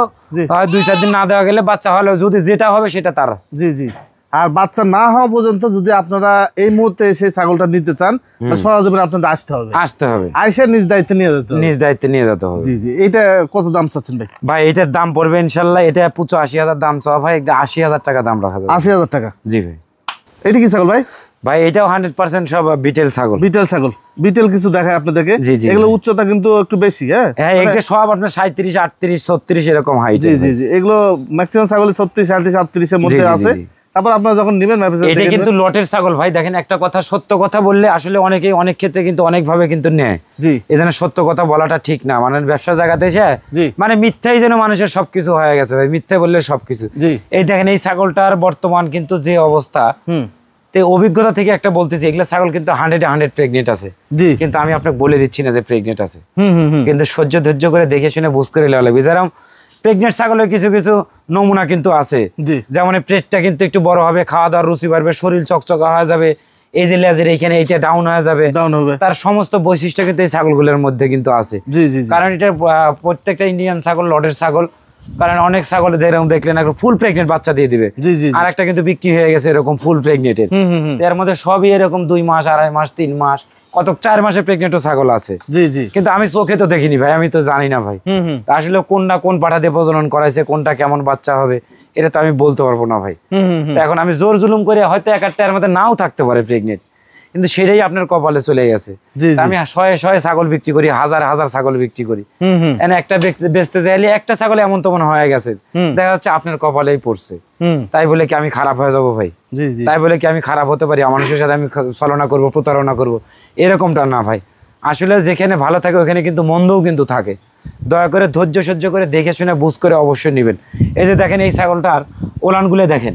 2-4 দিন না দেওয়া গেলে বাচ্চা হলে যদি যেটা হবে সেটা তার। জি জি। আর বাচ্চা না হওয়া পর্যন্ত যদি আপনারা এই মুহূর্তে সেই ছাগলটা নিতে চান, সরজমিনে আপনাদের আসতে হবে। আইসা নিজ দায়িত্বে নিয়ে যেতে হবে। জি জি। এটা কত দাম চাচ্ছেন ভাই? ভাই এটার দাম পড়বে ইনশাল্লাহ, এটা 85,000 দাম চাওয়া ভাই, 80,000 টাকা দাম রাখা যাবে। 80,000 টাকা? জি ভাই। এটা কি ছাগল ভাই? ভাই এটাও 100% সব বিটেল ছাগল। বিটেল কিছু দেখায় আপনাদেরকে। এগুলো উচ্চতা কিন্তু একটু বেশি। হ্যাঁ এগুলো সব আপনার 37, 38, 36 এরকম হাইট। জি জি জি। এগুলো ম্যাক্সিমাম ছাগল 36, 38, 38 এর মধ্যে আছে। তারপর আপনারা যখন নেবেন এটা কিন্তু লটের ছাগল ভাই। দেখেন একটা কথা, সত্য কথা বললে আসলে অনেকেই অনেক ক্ষেত্রে কিন্তু অনেক ভাবে কিন্তু নেয়। এখানে সত্য কথা বলাটা ঠিক না, মানে ব্যবসা জায়গাতে এসে মানে মিথ্যাই যেন মানুষের সবকিছু হয়ে গেছে ভাই, মিথ্যে বললে সবকিছু। এই দেখেন এই ছাগলটার বর্তমান কিন্তু যে অবস্থা, অভিজ্ঞতা থেকে একটা বলতেছি, এগুলা ছাগল কিন্তু 100 প্রেগনেন্ট আছে। কিন্তু আমি আপনাকে বলে দিচ্ছি না যে প্রেগনেন্ট আছে, কিন্তু সহ্য ধৈর্য করে দেখে শুনে বুঝ করে নেওয়া লাগবে। যেরকম প্রেগনেন্ট ছাগলের কিছু কিছু নমুনা কিন্তু আছে, যেমন পেটটা কিন্তু একটু বড় হবে, খাওয়া দাওয়ার রুচি বাড়বে, শরীর চকচকা হয়ে যাবে, এই যে লেজের এইখানে এইটা ডাউন হয়ে যাবে, তার সমস্ত বৈশিষ্ট্য কিন্তু এই ছাগলগুলোর মধ্যে কিন্তু আছে। কারণ এটা প্রত্যেকটা ইন্ডিয়ান ছাগল লটের ছাগল, কারণ অনেক ছাগল যেরকম দেখলেন ফুল প্রেগনেন্ট বাচ্চা দিয়ে দিবে, আর একটা কিন্তু বিক্রি হয়ে গেছে এরকম ফুল প্রেগনেন্টের। এর মধ্যে সবই এরকম 2 মাস, 2.5 মাস, 3 মাস, কত 4 মাসে প্রেগনেন্টও ছাগল আছে। কিন্তু আমি চোখে তো দেখিনি ভাই, আমি তো জানি না ভাই আসলে কোনটা কোন পাঠা দিয়ে প্রজনন করাইছে, কোনটা কেমন বাচ্চা হবে, এটা তো আমি বলতে পারবো না ভাই। এখন আমি জোর জুলুম করে হয়তো 1-1টার মধ্যে নাও থাকতে পারে প্রেগনেন্ট, কিন্তু সেটাই আপনার কপালে চলে গেছে। আমি 100 ছাগল বিক্রি করি, 1000 ছাগল বিক্রি করি, একটা বেচতে চাইলে একটা ছাগল এমন তেমন হয়ে গেছে, দেখা যাচ্ছে আপনার কপালেই পড়ছে। তাই বলে কি আমি খারাপ হয়ে যাবো ভাই? তাই বলে কি আমি খারাপ হতে পারি? মানুষের সাথে আমি ছলনা করবো, প্রতারণা করবো, এরকমটা না ভাই। আসলে যেখানে ভালো থাকে ওখানে কিন্তু মন্দও কিন্তু থাকে। দয়া করে ধৈর্য সহ্য করে দেখে শুনে বুঝ করে অবশ্যই নেবেন। এই যে দেখেন এই ছাগলটার ওলানগুলো দেখেন,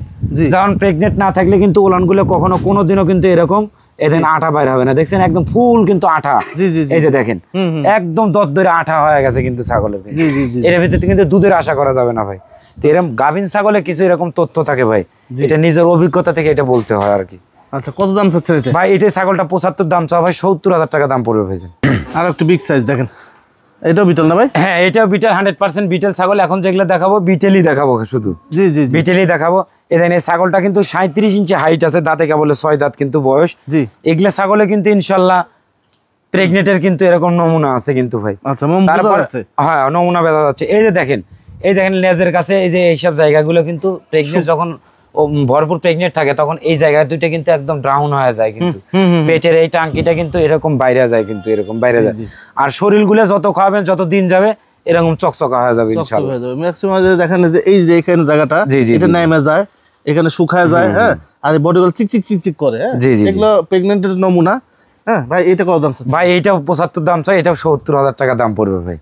যেমন প্রেগনেন্ট না থাকলে কিন্তু ওলানগুলো কখনো কোনোদিনও কিন্তু এরকম এদিন আঠা বাইর হবে না, দেখছেন একদম ফুল কিন্তু আঠা। এই যে দেখেন একদম দরদরে আঠা হয়ে গেছে কিন্তু ছাগলের। এর ভিতরে কিন্তু দুধের আশা করা যাবে না ভাই। তো এরকম গাভীন ছাগলে কিছু এরকম তথ্য থাকে ভাই, এটা নিজের অভিজ্ঞতা থেকে এটা বলতে হয় আর কি। আচ্ছা, কত দাম চাচ্ছেন এটা ভাই? এটা ছাগলটা 75 দাম চাওয়া ভাই, 70,000 টাকা দাম পড়বে ভাই। আর একটু বিগ সাইজ দেখেন, এটাও বিটল না ভাই? হ্যাঁ, এটাও বিটেল, 100% বিটেল ছাগল। এখন যেগুলো দেখাবো বিটেলই দেখাবো শুধু, বিটেলই দেখাবো। এখানে ছাগলটা কিন্তু 37 ইঞ্চি হাইট আছে, দাঁতে কেবল 6 দাঁত কিন্তু বয়স। এগুলা ছাগলে কিন্তু ইনশাল্লাহ প্রেগনেটের কিন্তু এরকম নমুনা আছে কিন্তু ভাই। আচ্ছা, হ্যাঁ নমুনা বেঁধা যাচ্ছে। এই যে দেখেন, এই দেখেন লেজের কাছে এই যে এইসব জায়গাগুলো কিন্তু প্রেগনেন্ট যখন ভরপুর প্রেগনেন্ট থাকে তখন এই জায়গা দুইটা কিন্তু একদম ডাউন হয়ে যায় কিন্তু, পেটের এই টাঙ্কিটা কিন্তু এরকম বাইরে যায় কিন্তু, এরকম বাইরে যায়। আর শরীরগুলো যত খাওয়াবেন যত দিন যাবে এরকম চকচকা হয়ে যাবে ইনশাআল্লাহ। ম্যাক্সিমাম দেখেন যে এই যে এখানে জায়গাটা এটা নেমে যায়, এখানে শুকায় যায়, হ্যাঁ, আর বডিগুলো চিকচিক চিকচিক করে, হ্যাঁ, এগুলো প্রেগনেন্টের নমুনা। হ্যাঁ ভাই, এটা কত দাম ভাই? এইটাও 75 দাম চাই, এটাও 70,000 টাকা দাম পড়বে ভাই।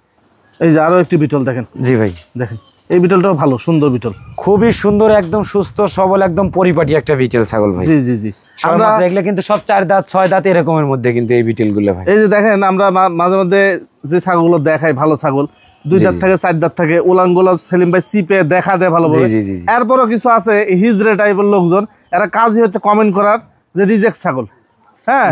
এই যে আরো একটি বিটল দেখেন। জি ভাই, দেখেন এই বিটলটাও ভালো, সুন্দর বিটল, খুবই সুন্দর, একদম সুস্থ সবল, একদম পরিপাটি একটা বিটেল ছাগল ভাই। জি আমরা দেখলে কিন্তু সব 4 দাঁত 6 দাঁত এরকমের মধ্যে কিন্তু এই বিটেল গুলো ভাই। এই যে দেখেন, আমরা মাঝে মধ্যে যে ছাগলগুলো দেখাই ভালো ছাগল, 2 দাঁত থাকে 4 দাঁত থাকে, ওলানগুলো সেলিম ভাই চিপে দেখা দেয় ভালো ভাবে। এরপরও কিছু আছে হিজড়ে টাইপের লোকজন, এরা কাজই হচ্ছে কমেন্ট করার যে রিজেক্ট ছাগল। হ্যাঁ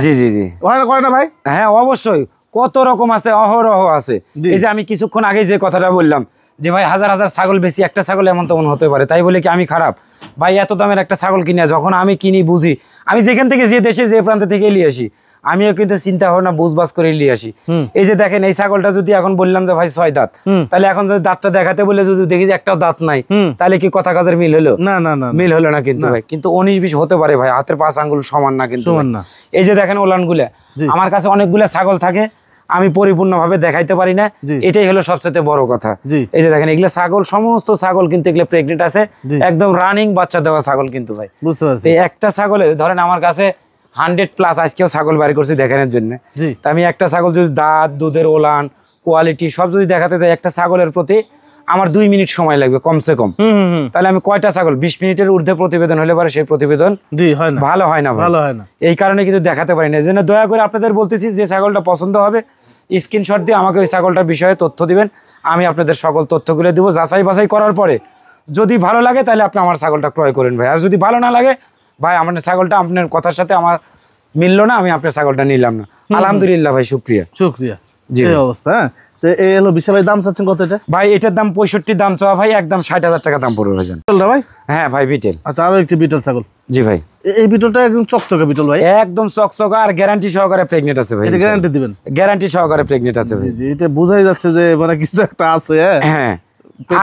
করে না ভাই? হ্যাঁ অবশ্যই, কত রকম আছে, অহরহ আছে। এই যে আমি কিছুক্ষণ আগে যে কথাটা বললাম যে ভাই হাজার হাজার ছাগল বেশি, একটা ছাগল এমন তেমন হতে পারে, তাই বলে কি আমি খারাপ? ভাই এত দামের একটা ছাগল কিনে যখন আমি কিনি বুঝি, আমি যেখান থেকে যে দেশে যে প্রান্ত থেকে নিয়ে আসি আমিও কিন্তু চিন্তা ভাবনা বুঝবাজ করে নিয়ে আসি। এই যে দেখেন এই ছাগলটা যদি এখন বললাম যে ভাই 6 দাঁত, তাহলে এখন যদি দাঁতটা দেখাতে বলে যদি দেখি যে একটাও দাঁত নাই, তাহলে কি কথা কাজের মিল হলো? না, মিল হলো না কিন্তু ভাই। কিন্তু 19-20 হতে পারে ভাই, হাতের 5 আঙ্গুল সমান না কিন্তু। এই যে দেখেন ওলানগুলা, আমার কাছে অনেকগুলা ছাগল থাকে, আমি পরিপূর্ণভাবে দেখাইতে পারি না, এটাই হলো সবচেয়ে বড় কথা। এই যে দেখেন এগুলা ছাগল, সমস্ত ছাগল কিন্তু এগুলা প্রেগনেন্ট আছে, একদম রানিং বাচ্চা দেওয়া ছাগল কিন্তু ভাই। বুঝতে পারছি। এই একটা ছাগলে ধরেন আমার কাছে 100+ আজকেও ছাগল বাড়ি করছি দেখানোর জন্য। তা আমি একটা ছাগল যদি দাঁত, দুধের ওলান, কোয়ালিটি সব যদি দেখাতে যাই, একটা ছাগলের প্রতি আমার 2 মিনিট সময় লাগবে কমসে কম। তাহলে আমি কয়টা ছাগল 20 মিনিটের ঊর্ধ্বে প্রতিবেদন হলে পারে সেই প্রতিবেদন ভালো হয় না, এই কারণে কিন্তু দেখাতে পারি না। এই জন্য দয়া করে আপনাদের বলতেছি, যে ছাগলটা পছন্দ হবে স্ক্রিনশট দিয়ে আমাকে ওই ছাগলটার বিষয়ে তথ্য দিবেন, আমি আপনাদের সকল তথ্যগুলো দিব। যাচাই বাছাই করার পরে যদি ভালো লাগে তাহলে আপনি আমার ছাগলটা ক্রয় করেন ভাই, আর যদি ভালো না লাগে ভাই আমার ছাগলটা আপনার কথার সাথে আমার মিললো না, আমি আপনার ছাগলটা নিলাম না। আলহামদুলিল্লাহ ভাই, শুক্রিয়া। জি অবস্থা। তো এই হলো বিষয় ভাই, দাম চাচ্ছেন কত এটা? ভাই এটার দাম 65 দাম চাওয়া ভাই, একদম 60,000 টাকা দাম পড়বে ভাই। ভাই হ্যাঁ ভাই বিটেল। আচ্ছা, আরো একটি বিটল ছাগল। জি ভাই, এই বিটলটা একদম চকচকে বিটল ভাই, একদম চকচকা, আর গ্যারান্টি সহকারে প্রেগনেন্ট আছে ভাই। এটা গ্যারান্টি দিবেন? গ্যারান্টি সহকারে প্রেগনেন্ট আছে ভাই। জি, এটা বোঝাই যাচ্ছে যে মানে কিছু একটা আছে। হ্যাঁ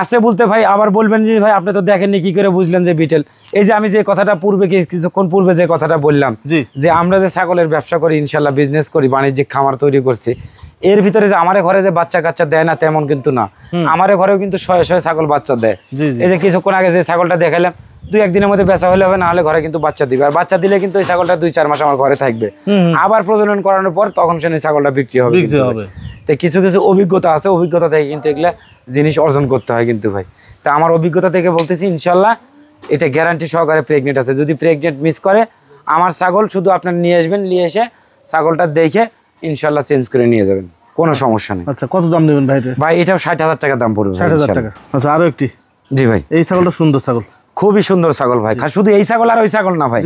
আছে বলতে ভাই, আবার বলবেন যে ভাই আপনি তো দেখেননি, কি করে বুঝলেন যে বিটেল? এই যে আমি যে কথাটা পূর্বে কিছুক্ষণ পূর্বে যে কথাটা বললাম, যে আমরা যে ছাগলের ব্যবসা করি, ইনশাল্লাহ বিজনেস করি, বাণিজ্যিক খামার তৈরি করছি, এর ভিতরে যে আমার ঘরে যে বাচ্চা কাচ্চা দেয় না তেমন কিন্তু না, আমার ঘরেও কিন্তু 100 ছাগল বাচ্চা দেয়। এই যে কিছুক্ষণ আগে যে ছাগলটা দেখালাম, 2-1 দিনের মধ্যে বেচা হলে হবে, না হলে ঘরে কিন্তু বাচ্চা দিবে, আর বাচ্চা দিলে কিন্তু এই ছাগলটা 2-4 মাস আমার ঘরে থাকবে, আবার প্রজনন করানোর পর তখন সে ছাগলটা বিক্রি হবে। তো কিছু কিছু অভিজ্ঞতা আছে, অভিজ্ঞতা থেকে কিন্তু এগুলা জিনিস অর্জন করতে হয় কিন্তু ভাই। তা আমার অভিজ্ঞতা থেকে বলতেছি, ইনশাল্লাহ এটা গ্যারান্টি সহকারে প্রেগনেন্ট আছে। যদি প্রেগনেন্ট মিস করে আমার ছাগল, শুধু আপনার নিয়ে আসবেন, নিয়ে এসে ছাগলটা দেখে ইনশাল্লাহ চেঞ্জ করে নিয়ে যাবেন, কোনো সমস্যা নেই। আচ্ছা, কত দাম নেবেন ভাই? ভাই এটাও 60,000 টাকা দাম পড়বে। 60,000 টাকা। আচ্ছা, আরো একটি। জি ভাই, এই ছাগলটা সুন্দর ছাগল, খুবই সুন্দর ছাগল ভাই। শুধু এই ছাগল আর ওই ছাগল না ভাই,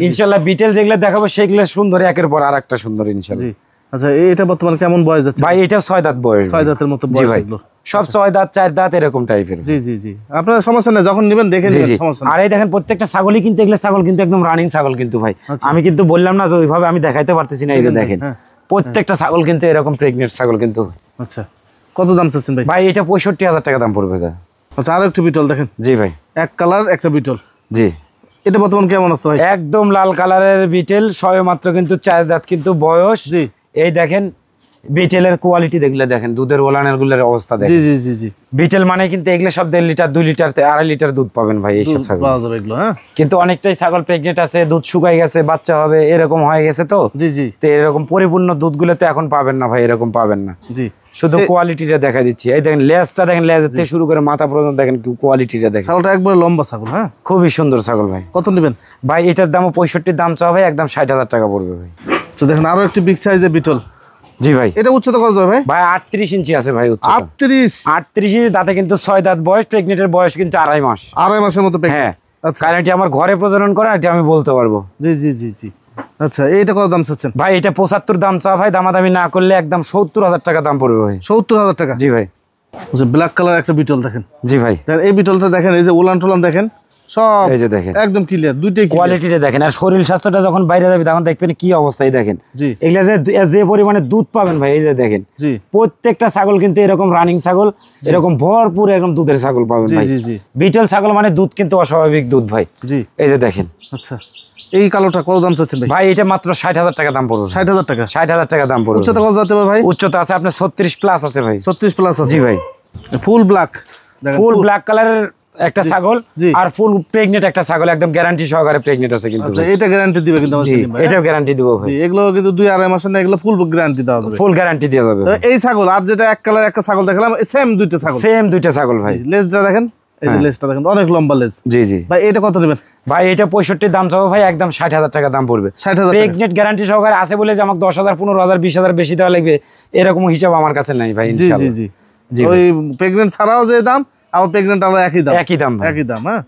ইনশাল্লাহ বিটেল যেগুলো দেখাবো সেগুলো সুন্দর, একের পর আর একটা সুন্দর ইনশাল্লাহ। আচ্ছা, এটা বর্তমানে কেমন বয়স যাচ্ছে ভাই? এটা 6 দাঁত বয়স। 6 দাঁতের মতো বয়স, সব 6 দাঁত 4 দাঁত এরকম টাইপের। জি আপনার সমস্যা নেই, যখন নেবেন দেখে নেবেন, সমস্যা নেই। আর এই দেখেন প্রত্যেকটা ছাগলই কিন্তু এগুলো ছাগল কিন্তু একদম রানিং ছাগল কিন্তু ভাই। আমি কিন্তু বললাম না যে ওইভাবে আমি দেখাইতে পারতেছি না, এই যে দেখেন প্রত্যেকটা ছাগল কিন্তু এরকম প্রেগনেন্ট ছাগল কিন্তু। আচ্ছা, কত দাম চাচ্ছেন ভাই? ভাই এটা 65,000 টাকা দাম পড়বে। আচ্ছা, আরো একটু বিটল দেখেন। জি ভাই, এক কালার একটা বিটল। জি, এটা বর্তমান কেমন আছে ভাই? একদম লাল কালারের বিটেল, সবে মাত্র কিন্তু 4 দাঁত কিন্তু বয়স। জি, এই দেখেন বিটেলের কোয়ালিটি দেখলে দেখেন, দুধের ওলানের গুলোর অবস্থা দেখেন। জি বিটেল মানে কিন্তু এগুলো সব 1.5 লিটার 2 লিটার 2.5 লিটার দুধ পাবেন ভাই এইসব ছাগল। কিন্তু অনেকটাই ছাগল প্রেগনেন্ট আছে, দুধ শুকাই গেছে, বাচ্চা হবে এরকম হয়ে গেছে। তো জি তো এরকম পরিপূর্ণ দুধগুলো তো এখন পাবেন না ভাই, এরকম পাবেন না। জি, শুধু কোয়ালিটিটা দেখা দিচ্ছি। এই দেখেন লেজটা দেখেন, লেজের থেকে শুরু করে মাথা পর্যন্ত দেখেন কোয়ালিটিটা দেখেন। ছাগলটা একবার লম্বা ছাগল। হ্যাঁ, খুবই সুন্দর ছাগল ভাই। কত নেবেন ভাই? এটার দামও 65 দাম চাওয়া ভাই, একদম 60,000 টাকা পড়বে ভাই। তো দেখেন আরো একটি বিগ সাইজের বিটল। জি ভাই। এটা উচ্চতা কত যাবে ভাই? ভাই 38 ইঞ্চি আছে ভাই উচ্চতা। 38 ইঞ্চি, দাঁতে কিন্তু 6 দাঁত বয়স, প্রেগনেন্টের বয়স কিন্তু 2.5 মাস। 2.5 মাসের মতো। হ্যাঁ, আচ্ছা, কারণ এটি আমার ঘরে প্রজনন করে, এটা আমি বলতে পারবো। জি জি জি জি। আচ্ছা, এইটা কত দাম চাচ্ছেন ভাই? এটা 75 দাম চাওয়া ভাই, দামাদামি না করলে একদম 70,000 টাকা দাম পড়বে ভাই। 70,000 টাকা? জি ভাই। ব্ল্যাক কালার একটা বিটল দেখেন। জি ভাই। এই বিটলটা দেখেন, এই যে উলান টুলান দেখেন সব এই যে দেখেন একদম ক্লিয়ার, দুইটাই কোয়ালিটিটা দেখেন। আর শরীর স্বাস্থ্যটা যখন বাইরে যাবে তখন দেখবেন কি অবস্থায় দেখেন। জি, এগুলা যে পরিমাণে দুধ পাবেন ভাই, এই যে দেখেন। জি, প্রত্যেকটা ছাগল কিন্তু এরকম রানিং ছাগল, এরকম ভরপুর এরকম দুধের ছাগল পাবেন ভাই। জি জি। বিটল ছাগল মানে দুধ কিন্তু অস্বাভাবিক দুধ ভাই। জি, এই যে দেখেন। আচ্ছা, এই কালোটা কত দাম চাচ্ছেন ভাই? ভাই এটা মাত্র 60,000 টাকা দাম পড়বে। 60,000 টাকা? 60,000 টাকা দাম পড়বে। উচ্চতা কত যেতে পারে ভাই? উচ্চতা আছে আপনার 36 প্লাস আছে ভাই। 36 প্লাস আছে? জি ভাই। ফুল ব্ল্যাক, ফুল ব্ল্যাক কালারের একটা ছাগল আর ফুল প্রেগনেন্ট একটা ছাগল, একদম গ্যারান্টি সহকারে প্রেগনেন্ট আছে কিন্তু। আচ্ছা, এটা গ্যারান্টি দিবে কিন্তু সেলিম ভাই? এটাও গ্যারান্টি দেব ভাই। জি, এগুলো কিন্তু 2-2.5 মাসের না, এগুলো ফুল গ্যারান্টি দেওয়া যাবে। ফুল গ্যারান্টি দেওয়া যাবে। এই ছাগল আর যেটা এক কালার একটা ছাগল দেখলাম, সেম দুইটা ছাগল? সেম দুইটা ছাগল ভাই। লেজটা দেখেন, এই যে লেজটা দেখেন, অনেক লম্বা লেজ। জি জি। ভাই এটা কত নেবেন? ভাই এটা 65 দাম চাবো ভাই, একদম 60,000 টাকা দাম পড়বে। 60,000 প্রেগনেন্ট গ্যারান্টি সহকারে আছে বলে যে আমাকে 10,000 15,000 20,000 বেশি দেওয়া লাগবে এরকম হিসাব আমার কাছে নাই ভাই। জি ইনশাআল্লাহ। জি জি। ওই প্রেগনেন্ট ছাড়াও যে দাম, আবার প্রেগনেন্ট আবার একই দাম? একই দাম ভাই। একই দাম। হ্যাঁ,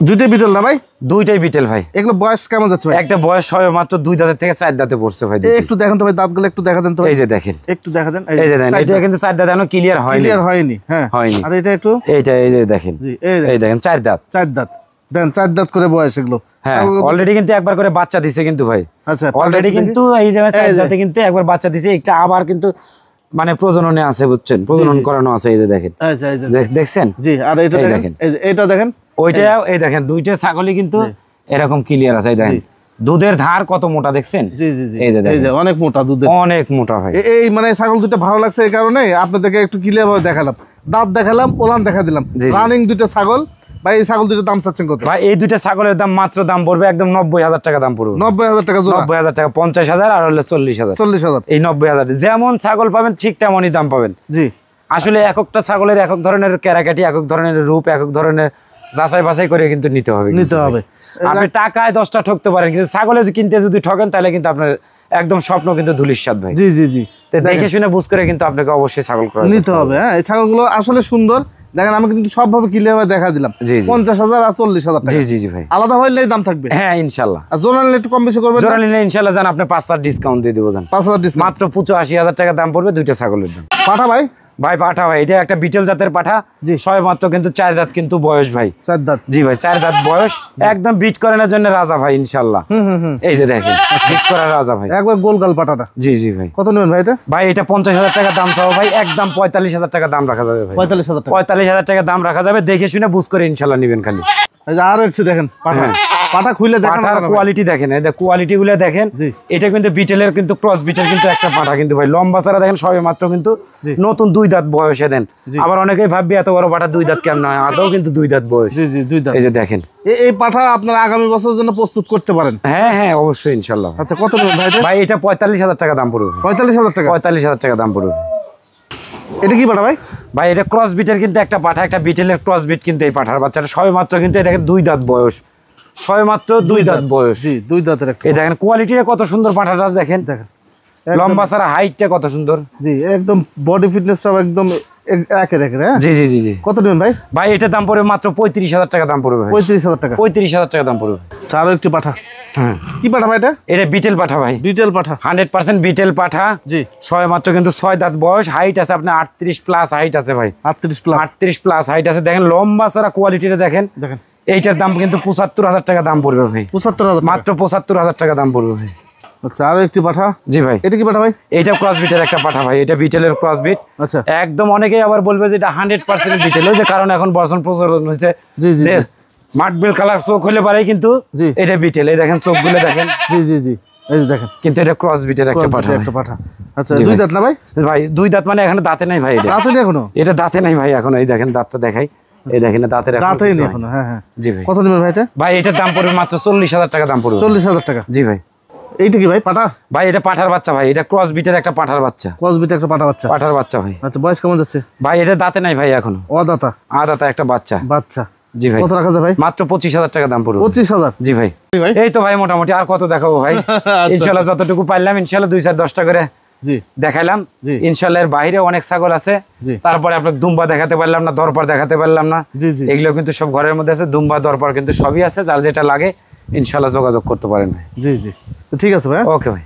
দুইটাই বিটল না ভাই? দুইটাই বিটেল ভাই। এগুলো বয়স কেমন যাচ্ছে ভাই? একটা বয়স সবে মাত্র 2 দাঁতের থেকে 4 দাঁতে পড়ছে ভাই। একটু দেখেন তো ভাই, দাঁতগুলো একটু দেখা দেন তো। এই যে দেখেন, একটু দেখা দেন। এই যে দেখেন, এটা কিন্তু 4 দাঁত এখনো ক্লিয়ার হয়নি। ক্লিয়ার হয়নি? হ্যাঁ, হয়নি। আর এটা একটু এইটা এই যে দেখেন, জি, এই দেখেন 4 দাঁত। 4 দাঁত দেখেন, 4 দাঁত করে বয়স এগুলো। হ্যাঁ, অলরেডি কিন্তু একবার করে বাচ্চা দিছে কিন্তু ভাই। আচ্ছা, অলরেডি কিন্তু এই যে 4 দাঁতে কিন্তু একবার বাচ্চা দিছে, একটা আবার কিন্তু মানে প্রজননে আছে, বুঝছেন, প্রজনন করানো আছে। এই যে দেখেন, আচ্ছা আচ্ছা দেখছেন? জি। আর এটা দেখেন, এই যে এটা দেখেন, ওইটাও এই দেখেন, দুইটা ছাগলই কিন্তু এরকম ক্লিয়ার আছে। এই দেখেন দুধের ধার কত মোটা দেখছেন? জি জি জি। এই যে দেখেন, এই যে অনেক মোটা দুধ, অনেক মোটা ভাই। এই মানে ছাগল দুটো ভালো লাগছে এই কারণে আপনাদেরকে একটু ক্লিয়ার ভাবে দেখালাম, দাঁত দেখালাম, ওলান দেখা দিলাম, রানিং দুটো ছাগল। ভাই এই ছাগল দুটো দাম চাচ্ছেন কত? ভাই এই দুইটা ছাগলের দাম মাত্র দাম পড়বে একদম 90,000 টাকা দাম পড়বে। 90,000 টাকা জোড়া? 90,000 টাকা, 50,000 আর হলে 40,000। 40,000? এই 90,000 যেমন ছাগল পাবেন ঠিক তেমনই দাম পাবেন। জি। আসলে এক একটা ছাগলের এক এক ধরনের ক্যারাকাটি, এক এক ধরনের রূপ, এক এক ধরনের যাচাই বাছাই করে কিন্তু নিতে হবে। আপনি টাকায় 10টা ঠকতে পারেন, কিন্তু ছাগলে কিনতে যদি ঠকেন তাহলে কিন্তু আপনার একদম স্বপ্ন কিন্তু ধূলিসাৎ ভাই। জি জি জি। দেখে শুনে বুঝ করে কিন্তু আপনাকে অবশ্যই ছাগল ক্রয় নিতে হবে। হ্যাঁ, এই ছাগলগুলো আসলে সুন্দর দেখেন, আমি কিন্তু সবভাবে ক্লিয়ার ভাবে দেখা দিলাম। 50,000 আর 40,000 টাকা। জি জি জি ভাই। আলাদা হইলে দাম থাকবে? হ্যাঁ ইনশাআল্লাহ। আর জোড়া নিলে একটু কম বেশি করবেন? জোড়া নিলে ইনশাআল্লাহ জান আপনি 5,000 ডিসকাউন্ট দিয়ে দেব জান। 5,000 ডিসকাউন্ট? মাত্র 85,000 টাকা দাম পড়বে দুইটা ছাগলের দাম। পাঠা ভাই? ভাই পাঠা ভাই, এটা একটা বিটেল জাতের পাঠা। জি, সবে মাত্র কিন্তু 4 দাঁত কিন্তু বয়স ভাই। 4 দাঁত? জি ভাই, 4 দাঁত বয়স, একদম বিট করানোর জন্য রাজা ভাই ইনশাআল্লাহ। এই যে দেখেন, বিট করার রাজা ভাই, একবার গোলগাল পাঠাটা। জি জি ভাই। কত নেবেন ভাই এটা? ভাই এটা 50,000 টাকা দাম চাও ভাই, একদম 45,000 টাকা দাম রাখা যাবে ভাই। 45,000 টাকা? 45,000 টাকা দাম রাখা যাবে, দেখে শুনে বুঝ করে ইনশাআল্লাহ নেবেন খালি। আরো একটু দেখেন পাঠা, পাঠা খুলে দেখেন, পাঠার কোয়ালিটি দেখেন, এই কোয়ালিটি গুলো দেখেন। এটা কিন্তু বিটেলের কিন্তু ক্রস বিটেল কিন্তু একটা পাঠা কিন্তু ভাই, লম্বা ছাড়া দেখেন সবে মাত্র কিন্তু নতুন 2 দাঁত বয়সে দেন। আবার অনেকেই ভাববে এত বড় পাঠা 2 দাঁত কেমন হয়, আদৌ কিন্তু 2 দাঁত বয়স। জি জি, 2 দাঁত। এই যে দেখেন, এই পাঠা আপনারা আগামী বছরের জন্য প্রস্তুত করতে পারেন? হ্যাঁ হ্যাঁ অবশ্যই ইনশাআল্লাহ। আচ্ছা, কত নেবেন ভাই এটা? ভাই এটা 45,000 টাকা দাম পড়বে। 45,000 টাকা? 45,000 টাকা দাম পড়বে। এটা কি পাঠা ভাই? ভাই এটা ক্রস বিটের কিন্তু একটা পাঠা, একটা বিটেলের ক্রস বিট কিন্তু এই পাঠার বাচ্চাটা সবে মাত্র কিন্তু এই দেখেন 2 দাঁত বয়স, সবে মাত্র 2 দাঁত বয়স। জি, 2 দাঁতের একটা। এই দেখেন কোয়ালিটিটা কত সুন্দর পাঠাটা দেখেন, দেখেন লম্বা সারা হাইটটা কত সুন্দর। জি, একদম বডি ফিটনেস সব একদম একে দেখেন। হ্যাঁ, জি জি জি জি। কত নেবেন ভাই? ভাই এটার দাম পড়বে মাত্র 35,000 টাকা দাম পড়বে ভাই। 35,000 টাকা? 35,000 টাকা দাম পড়বে। আরো একটি পাঠা। হ্যাঁ, কি পাঠা ভাই এটা? এটা বিটেল পাঠা ভাই, বিটেল পাঠা, 100% বিটেল পাঠা। জি, সবে মাত্র কিন্তু 6 দাঁত বয়স, হাইট আছে আপনার 38 প্লাস হাইট আছে ভাই। 38 প্লাস? 38 প্লাস হাইট আছে। দেখেন লম্বা সারা কোয়ালিটিটা দেখেন, দেখেন। এইটার দাম কিন্তু 75,000 টাকা দাম পড়বে ভাই। 75,000? মাত্র 75,000 টাকা দাম পড়বে ভাই। আচ্ছা, আরো একটি পাঠা। জি ভাই, এটা কি পাঠা ভাই? এটা ক্রস বিটের একটা পাঠা ভাই, এটা বিটেলের ক্রস বিট। আচ্ছা, একদম অনেকেই আবার বলবে যে এটা 100% বিটেল, ওই যে কারণ এখন বর্ষণ প্রচলন হয়েছে। জি জি, মাটবেল কালার চোখ হলে পারে কিন্তু এটা বিটেল। এই দেখেন চোখগুলো দেখেন। জি জি জি, এই যে দেখেন, কিন্তু এটা ক্রস বিটের একটা পাঠা, একটা পাঠা। আচ্ছা, 2 দাঁত না ভাই? ভাই 2 দাঁত মানে এখনো দাঁতে নাই ভাই, এটা দাঁতে নেই এখনো? এটা দাঁতে নাই ভাই এখনো। এই দেখেন দাঁতটা দেখাই, এই দেখেন দাঁতের দাঁতেই নেই এখনো। হ্যাঁ হ্যাঁ, জি ভাই। কত নেবেন ভাই এটা? ভাই এটার দাম পড়বে মাত্র 40,000 টাকা দাম পড়বে। 40,000 টাকা? জি ভাই। এইটা কি ভাই পাঠা? ভাই এটা পাঠার বাচ্চা ভাই, এটা ক্রস বিটের একটা পাঠার বাচ্চা। ক্রস বিটের একটা পাঠা বাচ্চা? পাঠার বাচ্চা ভাই। আচ্ছা, বয়স কেমন যাচ্ছে ভাই? এটা দাঁতে নাই ভাই এখনো, অদাতা। আদাতা একটা বাচ্চা। বাচ্চা, জি ভাই। কত রাখা যায় ভাই? মাত্র 25,000 টাকা দাম পড়বে। 25,000? জি ভাই। এই তো ভাই মোটামুটি আর কত দেখাবো ভাই। ইনশাআল্লাহ যতটুকু পারলাম, ইনশাআল্লাহ 2-4-10টা করে জি দেখাইলাম। জি ইনশাআল্লাহ এর বাইরে অনেক ছাগল আছে। জি তারপরে আপনাকে দুম্বা দেখাতে পারলাম না, দরপার দেখাতে পারলাম না। জি জি এগুলো কিন্তু সব ঘরের মধ্যে আছে, দুম্বা দরপার কিন্তু সবই আছে। যার যেটা লাগে ইনশাআল্লাহ যোগাযোগ করতে পারেন ভাই। জি জি, তো ঠিক আছে ভাই। ওকে ভাই।